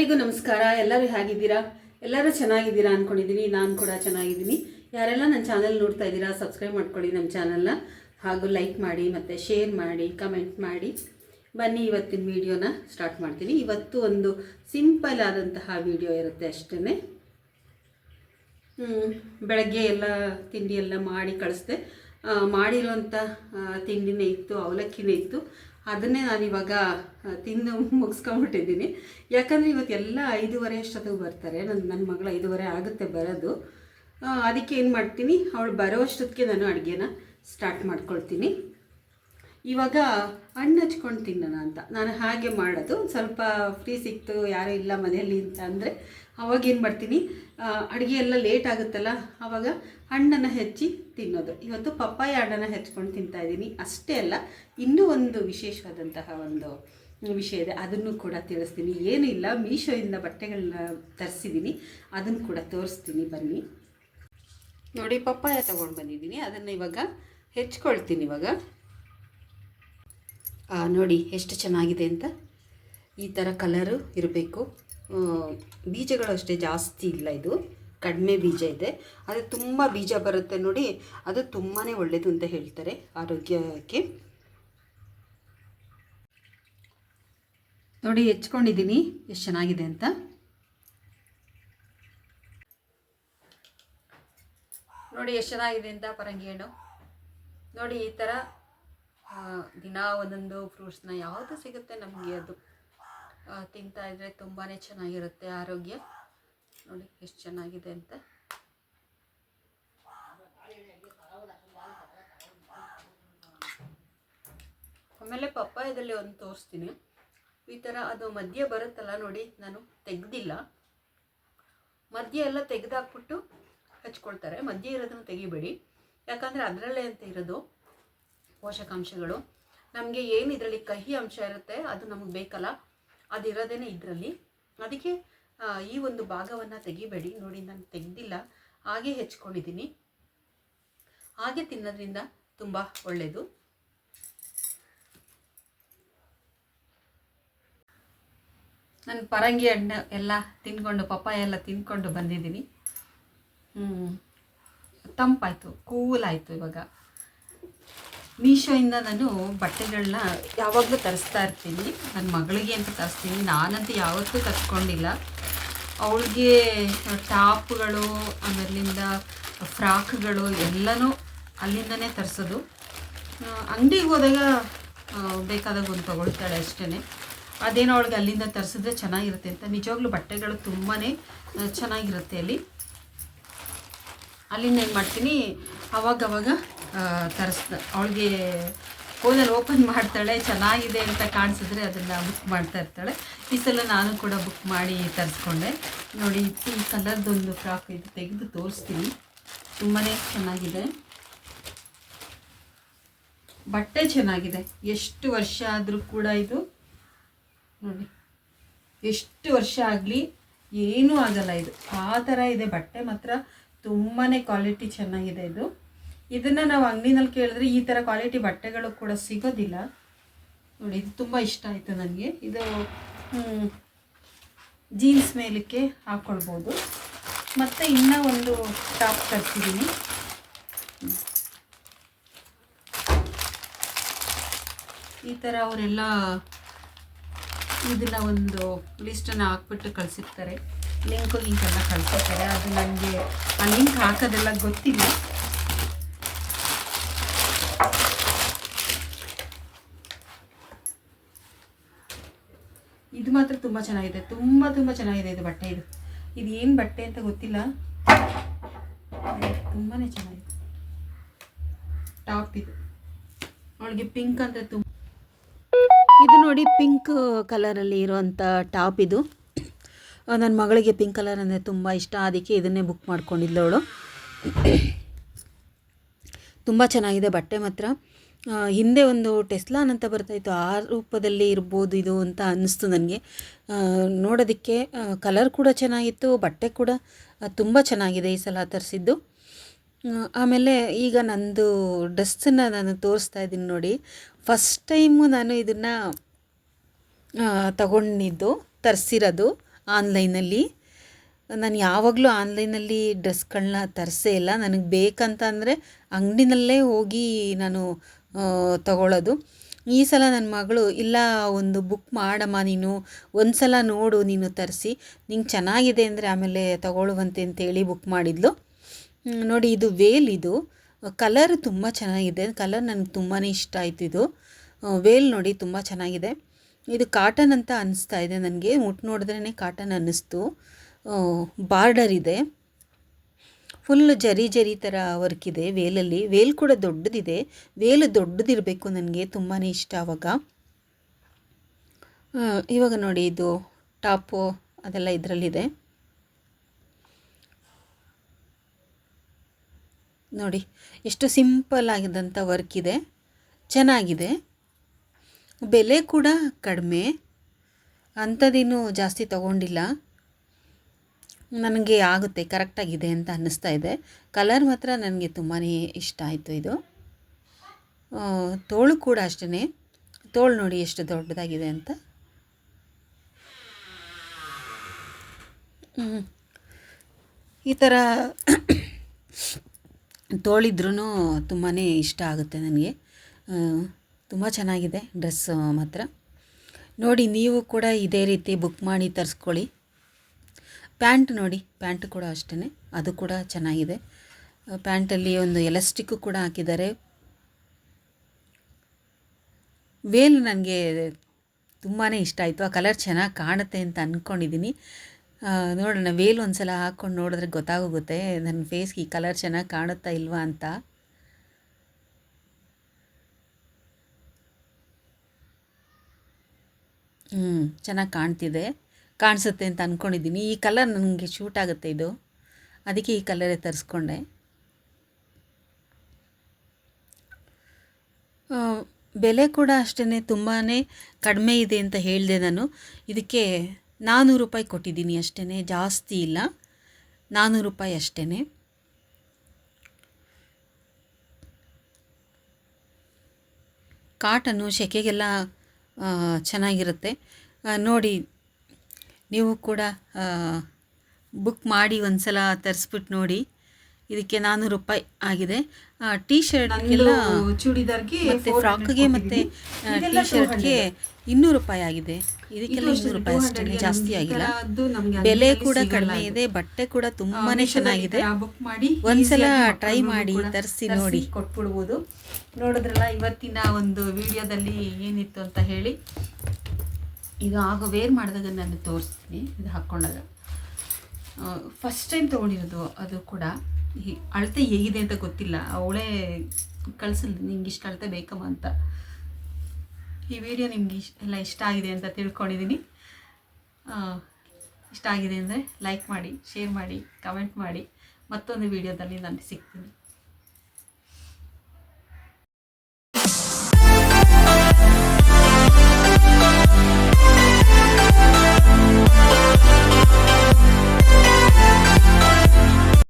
ಎಲ್ಲರಿಗೂ ನಮಸ್ಕಾರ. ಎಲ್ಲರೂ ಹೇಗಿದ್ದೀರಾ? ಎಲ್ಲರೂ ಚೆನ್ನಾಗಿದ್ದೀರಾ ಅಂದ್ಕೊಂಡಿದ್ದೀನಿ. ನಾನು ಕೂಡ ಚೆನ್ನಾಗಿದ್ದೀನಿ. ಯಾರೆಲ್ಲ ನನ್ನ ಚಾನಲ್ ನೋಡ್ತಾ ಇದ್ದೀರಾ ಸಬ್ಸ್ಕ್ರೈಬ್ ಮಾಡ್ಕೊಳ್ಳಿ ನಮ್ಮ ಚಾನಲ್ನ, ಹಾಗೂ ಲೈಕ್ ಮಾಡಿ ಮತ್ತು ಶೇರ್ ಮಾಡಿ, ಕಮೆಂಟ್ ಮಾಡಿ. ಬನ್ನಿ ಇವತ್ತಿನ ವಿಡಿಯೋನ ಸ್ಟಾರ್ಟ್ ಮಾಡ್ತೀನಿ. ಇವತ್ತು ಒಂದು ಸಿಂಪಲ್ ಆದಂತಹ ವಿಡಿಯೋ ಇರುತ್ತೆ ಅಷ್ಟೇ. ಬೆಳಗ್ಗೆ ಎಲ್ಲ ತಿಂಡಿ ಎಲ್ಲ ಮಾಡಿ ಕಳಿಸ್ದೆ. ಮಾಡಿರೋಂಥ ತಿಂಡಿನೇ ಇತ್ತು, ಅವಲಕ್ಕಿನೇ ಇತ್ತು. ಅದನ್ನೇ ನಾನಿವಾಗ ತಿಂದು ಮುಗಿಸ್ಕೊಂಬಿಟ್ಟಿದ್ದೀನಿ. ಯಾಕಂದರೆ ಇವತ್ತು ಎಲ್ಲ 5:30 ಅಷ್ಟೊತ್ತಿಗೆ ಬರ್ತಾರೆ. ನನ್ನ ಮಗಳು 5:30 ಆಗುತ್ತೆ ಬರೋದು. ಅದಕ್ಕೆ ಏನು ಮಾಡ್ತೀನಿ, ಅವಳು ಬರೋ ಅಷ್ಟೊತ್ತಿಗೆ ನಾನು ಅಡುಗೆನ ಸ್ಟಾರ್ಟ್ ಮಾಡ್ಕೊಳ್ತೀನಿ. ಇವಾಗ ಹಣ್ಣು ಹಚ್ಕೊಂಡು ತಿನ್ನೋಣ ಅಂತ ನಾನು ಹಾಗೆ ಮಾಡೋದು. ಸ್ವಲ್ಪ ಫ್ರೀ ಸಿಕ್ತು, ಯಾರೂ ಇಲ್ಲ ಮನೆಯಲ್ಲಿ ಅಂತ ಅಂದರೆ ಅವಾಗೇನು ಮಾಡ್ತೀನಿ, ಅಡುಗೆ ಎಲ್ಲ ಲೇಟ್ ಆಗುತ್ತಲ್ಲ, ಆವಾಗ ಹಣ್ಣನ್ನು ಹೆಚ್ಚಿ ತಿನ್ನೋದು. ಇವತ್ತು ಪಪ್ಪಾಯ ಹಣ್ಣನ್ನು ಹೆಚ್ಕೊಂಡು ತಿಂತಾಯಿದ್ದೀನಿ. ಅಷ್ಟೇ ಅಲ್ಲ, ಇನ್ನೂ ಒಂದು ವಿಶೇಷವಾದಂತಹ ಒಂದು ವಿಷಯ ಇದೆ, ಅದನ್ನು ಕೂಡ ತಿಳಿಸ್ತೀನಿ. ಏನೂ ಇಲ್ಲ, ಮೀಶೋಯಿಂದ ಬಟ್ಟೆಗಳನ್ನ ತರಿಸಿದ್ದೀನಿ, ಅದನ್ನು ಕೂಡ ತೋರಿಸ್ತೀನಿ ಬನ್ನಿ. ನೋಡಿ, ಪಪ್ಪಾಯ ತೊಗೊಂಡು ಬಂದಿದ್ದೀನಿ, ಅದನ್ನು ಇವಾಗ ಹೆಚ್ಕೊಳ್ತೀನಿ. ಇವಾಗ ನೋಡಿ ಎಷ್ಟು ಚೆನ್ನಾಗಿದೆ ಅಂತ. ಈ ಥರ ಕಲರು ಇರಬೇಕು. ಬೀಜಗಳು ಅಷ್ಟೇ ಜಾಸ್ತಿ ಇಲ್ಲ, ಇದು ಕಡಿಮೆ ಬೀಜ ಇದೆ. ಅದು ತುಂಬ ಬೀಜ ಬರುತ್ತೆ ನೋಡಿ, ಅದು ತುಂಬಾ ಒಳ್ಳೆಯದು ಅಂತ ಹೇಳ್ತಾರೆ ಆರೋಗ್ಯಕ್ಕೆ. ನೋಡಿ ಹೆಚ್ಕೊಂಡಿದ್ದೀನಿ ಎಷ್ಟು ಚೆನ್ನಾಗಿದೆ ಅಂತ. ನೋಡಿ ಎಷ್ಟು ಚೆನ್ನಾಗಿದೆ ಅಂತ ಪರಂಗಿ ಹಣ್ಣು. ನೋಡಿ ಈ ಥರ ದಿನ ಒಂದೊಂದು ಫ್ರೂಟ್ಸ್ನ ಯಾವುದು ಸಿಗುತ್ತೆ ನಮಗೆ ಅದು ತಿಂತಾಯಿದ್ರೆ ತುಂಬಾ ಚೆನ್ನಾಗಿರುತ್ತೆ ಆರೋಗ್ಯ. ನೋಡಿ ಎಷ್ಟು ಚೆನ್ನಾಗಿದೆ ಅಂತ. ಆಮೇಲೆ ಪಪ್ಪಾಯದಲ್ಲಿ ಒಂದು ತೋರಿಸ್ತೀನಿ. ಈ ಥರ ಅದು ಮಧ್ಯೆ ಬರುತ್ತಲ್ಲ ನೋಡಿ, ನಾನು ತೆಗೆದಿಲ್ಲ. ಮಧ್ಯೆ ಎಲ್ಲ ತೆಗೆದಾಕ್ಬಿಟ್ಟು ಹಚ್ಕೊಳ್ತಾರೆ. ಮಧ್ಯೆ ಇರೋದನ್ನು ತೆಗಿಬೇಡಿ, ಯಾಕಂದರೆ ಅದರಲ್ಲೇ ಅಂತ ಇರೋದು ಪೋಷಕಾಂಶಗಳು. ನಮಗೆ ಏನು ಇದರಲ್ಲಿ ಕಹಿ ಅಂಶ ಇರುತ್ತೆ ಅದು ನಮಗೆ ಬೇಕಲ್ಲ, ಅದಿರೋದೇನೆ ಇದರಲ್ಲಿ. ಅದಕ್ಕೆ ಈ ಒಂದು ಭಾಗವನ್ನು ತೆಗಿಬೇಡಿ. ನೋಡಿ ನಾನು ತೆಗೆದಿಲ್ಲ, ಹಾಗೆ ಹೆಚ್ಕೊಂಡಿದ್ದೀನಿ. ಹಾಗೆ ತಿನ್ನೋದ್ರಿಂದ ತುಂಬ ಒಳ್ಳೆಯದು. ನಾನು ಪರಂಗಿ ಹಣ್ಣು ಎಲ್ಲ ತಿಂದ್ಕೊಂಡು, ಪಪ್ಪಾಯ ಎಲ್ಲ ತಿಂದ್ಕೊಂಡು ಬಂದಿದ್ದೀನಿ. ತಂಪಾಯಿತು, ಕೂಲಾಯಿತು. ಇವಾಗ ಮೀಶೋಯಿಂದ ನಾನು ಬಟ್ಟೆಗಳನ್ನ ಯಾವಾಗಲೂ ತರಿಸ್ತಾ ಇರ್ತೀನಿ. ನನ್ನ ಮಗಳಿಗೆ ಅಂತ ತರಿಸ್ತೀನಿ, ನಾನಂತೂ ಯಾವತ್ತೂ ತರಿಸ್ಕೊಂಡಿಲ್ಲ. ಅವಳಿಗೆ ಟಾಪ್ಗಳು, ಆಮೇಲಿಂದ ಫ್ರಾಕ್ಗಳು ಎಲ್ಲನೂ ಅಲ್ಲಿಂದನೇ ತರಿಸೋದು. ಅಂಗಡಿಗೆ ಹೋದಾಗ ಬೇಕಾದಾಗ ಒಂದು ತೊಗೊಳ್ತಾಳೆ ಅಷ್ಟೇ. ಅದೇನೋ ಅವಳಿಗೆ ಅಲ್ಲಿಂದ ತರಿಸಿದ್ರೆ ಚೆನ್ನಾಗಿರುತ್ತೆ ಅಂತ. ನಿಜವಾಗ್ಲೂ ಬಟ್ಟೆಗಳು ತುಂಬಾ ಚೆನ್ನಾಗಿರುತ್ತೆ ಅಲ್ಲಿಂದ ಏನು ಮಾಡ್ತೀನಿ, ಅವಾಗವಾಗ ಅವಳಿಗೆ ಫೋನಲ್ಲಿ ಓಪನ್ ಮಾಡ್ತಾಳೆ, ಚೆನ್ನಾಗಿದೆ ಅಂತ ಕಾಣಿಸಿದ್ರೆ ಅದನ್ನು ಬುಕ್ ಮಾಡ್ತಾ ಇರ್ತಾಳೆ. ಈ ಸಲ ನಾನು ಕೂಡ ಬುಕ್ ಮಾಡಿ ತರಿಸ್ಕೊಂಡೆ. ನೋಡಿ ಈ ಕಲರ್ದೊಂದು ಫ್ರಾಕ್ ಇದು ತೆಗೆದು ತೋರಿಸ್ತೀನಿ, ತುಂಬಾ ಚೆನ್ನಾಗಿದೆ. ಬಟ್ಟೆ ಚೆನ್ನಾಗಿದೆ, ಎಷ್ಟು ವರ್ಷ ಆದರೂ ಕೂಡ ಇದು ನೋಡಿ, ಎಷ್ಟು ವರ್ಷ ಆಗಲಿ ಏನೂ ಆಗಲ್ಲ. ಇದು ಆ ಥರ ಇದೆ ಬಟ್ಟೆ, ಮಾತ್ರ ತುಂಬಾ ಕ್ವಾಲಿಟಿ ಚೆನ್ನಾಗಿದೆ ಇದು. ಇದನ್ನು ನಾವು ಅಂಗಡಿನಲ್ಲಿ ಕೇಳಿದ್ರೆ ಈ ಥರ ಕ್ವಾಲಿಟಿ ಬಟ್ಟೆಗಳು ಕೂಡ ಸಿಗೋದಿಲ್ಲ. ನೋಡಿ ಇದು ತುಂಬ ಇಷ್ಟ ಆಯಿತು ನನಗೆ. ಇದು ಜೀನ್ಸ್ ಮೇಲಕ್ಕೆ ಹಾಕ್ಕೊಳ್ಬೋದು. ಮತ್ತು ಇನ್ನೂ ಒಂದು ಟಾಪ್ ತರಿಸಿದ್ದೀನಿ. ಈ ಥರ ಅವರೆಲ್ಲ ಇದನ್ನು ಒಂದು ಲಿಸ್ಟನ್ನು ಹಾಕ್ಬಿಟ್ಟು ಕಳಿಸಿರ್ತಾರೆ, ಲಿಂಕೆಲ್ಲ ಕಳಿಸಿರ್ತಾರೆ. ಅದು ನನಗೆ ಆ ಲಿಂಕ್ ಹಾಕೋದೆಲ್ಲ ಗೊತ್ತಿಲ್ಲ. ಇದು ಮಾತ್ರ ತುಂಬ ಚೆನ್ನಾಗಿದೆ, ತುಂಬ ಚೆನ್ನಾಗಿದೆ ಇದು ಬಟ್ಟೆ. ಇದು ಏನು ಬಟ್ಟೆ ಅಂತ ಗೊತ್ತಿಲ್ಲ, ತುಂಬಾ ಚೆನ್ನಾಗಿದೆ ಟಾಪ್. ಇದು ಅವಳಿಗೆ ಪಿಂಕ್ ಅಂದರೆ ಇದು ನೋಡಿ, ಪಿಂಕ್ ಕಲರಲ್ಲಿ ಇರೋವಂಥ ಟಾಪ್ ಇದು. ನನ್ನ ಮಗಳಿಗೆ ಪಿಂಕ್ ಕಲರ್ ಅಂದರೆ ತುಂಬ ಇಷ್ಟ, ಅದಕ್ಕೆ ಇದನ್ನೇ ಬುಕ್ ಮಾಡ್ಕೊಂಡಿದ್ಲು ಅವಳು. ತುಂಬ ಚೆನ್ನಾಗಿದೆ ಬಟ್ಟೆ ಮಾತ್ರ. ಹಿಂದೆ ಒಂದು ಟೆಸ್ಲಾನ್ ಅಂತ ಬರ್ತಾಯಿತ್ತು, ಆ ರೂಪದಲ್ಲಿ ಇರ್ಬೋದು ಇದು ಅಂತ ಅನ್ನಿಸ್ತು ನನಗೆ. ನೋಡೋದಕ್ಕೆ ಕಲರ್ ಕೂಡ ಚೆನ್ನಾಗಿತ್ತು, ಬಟ್ಟೆ ಕೂಡ ತುಂಬ ಚೆನ್ನಾಗಿದೆ ಈ ಸಲ ತರಿಸಿದ್ದು. ಆಮೇಲೆ ಈಗ ನಂದು ಡ್ರೆಸ್ಸನ್ನು ನಾನು ತೋರಿಸ್ತಾ ಇದ್ದೀನಿ ನೋಡಿ. ಫಸ್ಟ್ ಟೈಮು ನಾನು ಇದನ್ನು ತಗೊಂಡಿದ್ದು, ತರಿಸಿರೋದು. ಆನ್ಲೈನಲ್ಲಿ. ನಾನು ಯಾವಾಗಲೂ ಆನ್ಲೈನಲ್ಲಿ ಡ್ರೆಸ್ಗಳನ್ನ ತರಿಸೇ ಇಲ್ಲ. ನನಗೆ ಬೇಕಂತ ಅಂದರೆ ಅಂಗಡಿನಲ್ಲೇ ಹೋಗಿ ನಾನು ತಗೊಳ್ಳೋದು. ಈ ಸಲ ನನ್ನ ಮಗಳು ಇಲ್ಲ ಒಂದು ಬುಕ್ ಮಾಡಮ್ಮ, ನೀನು ಒಂದು ಸಲ ನೋಡು, ನೀನು ತರಿಸಿ ನಿಂಗೆ ಚೆನ್ನಾಗಿದೆ ಅಂದರೆ ಆಮೇಲೆ ತಗೊಳ್ಳುವಂತೆ ಅಂತೇಳಿ ಬುಕ್ ಮಾಡಿದ್ಲು. ನೋಡಿ, ಇದು ವೇಲ್, ಇದು ಕಲರ್ ತುಂಬ ಚೆನ್ನಾಗಿದೆ. ಕಲರ್ ನನಗೆ ತುಂಬಾ ಇಷ್ಟ ಆಯಿತು. ಇದು ವೇಲ್ ನೋಡಿ ತುಂಬ ಚೆನ್ನಾಗಿದೆ. ಇದು ಕಾಟನ್ ಅಂತ ಅನ್ನಿಸ್ತಾ ಇದೆ ನನಗೆ, ಮುಟ್ಟು ನೋಡಿದ್ರೇ ಕಾಟನ್ ಅನ್ನಿಸ್ತು. ಬಾರ್ಡರ್ ಇದೆ, ಫುಲ್ ಜರಿ ಜರಿ ಥರ ವರ್ಕ್ ಇದೆ ವೇಲಲ್ಲಿ. ವೇಲ್ ಕೂಡ ದೊಡ್ಡದಿದೆ. ವೇಲ್ ದೊಡ್ಡದಿರಬೇಕು, ನನಗೆ ತುಂಬಾ ಇಷ್ಟ ಆವಾಗ. ಇವಾಗ ನೋಡಿ, ಇದು ಟಾಪು ಅದೆಲ್ಲ ಇದರಲ್ಲಿದೆ ನೋಡಿ. ಎಷ್ಟು ಸಿಂಪಲ್ ಆಗಿದ್ದಂಥ ವರ್ಕ್ ಇದೆ, ಚೆನ್ನಾಗಿದೆ. ಬೆಲೆ ಕೂಡ ಕಡಿಮೆ, ಅಂಥದ್ದೇನು ಜಾಸ್ತಿ ತಗೊಂಡಿಲ್ಲ. ನನಗೆ ಆಗುತ್ತೆ, ಕರೆಕ್ಟಾಗಿದೆ ಅಂತ ಅನ್ನಿಸ್ತಾ ಇದೆ. ಕಲರ್ ಮಾತ್ರ ನನಗೆ ತುಂಬಾ ಇಷ್ಟ ಆಯಿತು. ಇದು ತೋಳು ಕೂಡ ಅಷ್ಟೇ. ತೋಳು ನೋಡಿ ಎಷ್ಟು ದೊಡ್ಡದಾಗಿದೆ ಅಂತ. ಈ ಥರ ತೋಳಿದ್ರೂ ತುಂಬಾ ಇಷ್ಟ ಆಗುತ್ತೆ ನನಗೆ. ತುಂಬ ಚೆನ್ನಾಗಿದೆ ಡ್ರೆಸ್ ಮಾತ್ರ. ನೋಡಿ, ನೀವು ಕೂಡ ಇದೇ ರೀತಿ ಬುಕ್ ಮಾಡಿ ತರಿಸ್ಕೊಳ್ಳಿ. ಪ್ಯಾಂಟ್ ನೋಡಿ, ಪ್ಯಾಂಟ್ ಕೂಡ ಅಷ್ಟೇ, ಅದು ಕೂಡ ಚೆನ್ನಾಗಿದೆ. ಪ್ಯಾಂಟಲ್ಲಿ ಒಂದು ಎಲಾಸ್ಟಿಕ್ಕು ಕೂಡ ಹಾಕಿದ್ದಾರೆ. ವೇಲ್ ನನಗೆ ತುಂಬಾ ಇಷ್ಟ ಆಯಿತು. ಆ ಕಲರ್ ಚೆನ್ನಾಗಿ ಕಾಣುತ್ತೆ ಅಂತ ಅಂದ್ಕೊಂಡಿದ್ದೀನಿ. ನೋಡೋಣ, ವೇಲ್ ಒಂದು ಸಲ ಹಾಕ್ಕೊಂಡು ನೋಡಿದ್ರೆ ಗೊತ್ತಾಗೋಗುತ್ತೆ ನನ್ನ ಫೇಸ್ಗೆ ಈ ಕಲರ್ ಚೆನ್ನಾಗಿ ಕಾಣುತ್ತಾ ಇಲ್ವಾ ಅಂತ. ಚೆನ್ನಾಗಿ ಕಾಣಿಸುತ್ತೆ ಅಂತ ಅಂದ್ಕೊಂಡಿದ್ದೀನಿ. ಈ ಕಲರ್ ನನಗೆ ಶೂಟ್ ಆಗುತ್ತೆ, ಇದು ಅದಕ್ಕೆ ಈ ಕಲರೇ ತರಿಸ್ಕೊಂಡೆ. ಬೆಲೆ ಕೂಡ ಅಷ್ಟೇ ತುಂಬಾ ಕಡಿಮೆ ಇದೆ ಅಂತ ಹೇಳಿದೆ ನಾನು. ಇದಕ್ಕೆ 400 ರೂಪಾಯಿ ಕೊಟ್ಟಿದ್ದೀನಿ ಅಷ್ಟೇ, ಜಾಸ್ತಿ ಇಲ್ಲ, 400 ರೂಪಾಯಿ ಅಷ್ಟೇ. ಕಾಟನ್ನು ಸೆಕೆಗೆಲ್ಲ ಚೆನ್ನಾಗಿರುತ್ತೆ. ನೋಡಿ, ನೀವು ಕೂಡ ಬುಕ್ ಮಾಡಿ ಒಂದು ಸಲ ತರಿಸ್ಬಿಟ್ಟು ನೋಡಿ. ಇದಕ್ಕೆ 400 ರೂಪಾಯಿ ಆಗಿದೆ. ಟೀ ಶರ್ಟ್ಗೆಲ್ಲ, ಚೂಡಿದಾರ್ಗೆ ಮತ್ತು ಫ್ರಾಕ್ಗೆ ಮತ್ತು ಟೀ ಶರ್ಟ್ಗೆ 200 ರೂಪಾಯಿ ಆಗಿದೆ. ಇದಕ್ಕೆಲ್ಲ 200 ರೂಪಾಯಿ ಅಷ್ಟೇ, ಜಾಸ್ತಿ ಆಗಿಲ್ಲ. ಬೆಲೆ ಕೂಡ ಕಡಿಮೆ ಇದೆ, ಬಟ್ಟೆ ಕೂಡ ತುಂಬಾ ಚೆನ್ನಾಗಿದೆ. ಒಂದ್ಸಲ ಟ್ರೈ ಮಾಡಿ ತರಿಸಿ ನೋಡಿ, ಕೊಟ್ಬಿಡ್ಬೋದು. ನೋಡಿದ್ರಲ್ಲ ಇವತ್ತಿನ ಒಂದು ವಿಡಿಯೋದಲ್ಲಿ ಏನಿತ್ತು ಅಂತ ಹೇಳಿ. ಇದು ಆಗ ವೇರ್ ಮಾಡಿದಾಗ ನಾನು ತೋರಿಸ್ತೀನಿ. ಇದು ಹಾಕ್ಕೊಂಡಾಗ ಫಸ್ಟ್ ಟೈಮ್ ತೊಗೊಂಡಿರೋದು, ಅದು ಕೂಡ ಅಳತೆ ಹೇಗಿದೆ ಅಂತ ಗೊತ್ತಿಲ್ಲ. ಅವಳೇ ಕಳಿಸಿದ್ಲು, ನಿಂಗೆ ಇಷ್ಟು ಅಳತೆ ಬೇಕಮ್ಮ ಅಂತ. ಈ ವಿಡಿಯೋ ನಿಮ್ಗೆ ಎಲ್ಲ ಇಷ್ಟ ಆಗಿದೆ ಅಂತ ತಿಳ್ಕೊಂಡಿದ್ದೀನಿ. ಇಷ್ಟ ಆಗಿದೆ ಅಂದರೆ ಲೈಕ್ ಮಾಡಿ, ಶೇರ್ ಮಾಡಿ, ಕಮೆಂಟ್ ಮಾಡಿ. ಮತ್ತೊಂದು ವಿಡಿಯೋದಲ್ಲಿ ನಾನು ಸಿಗ್ತೀನಿ.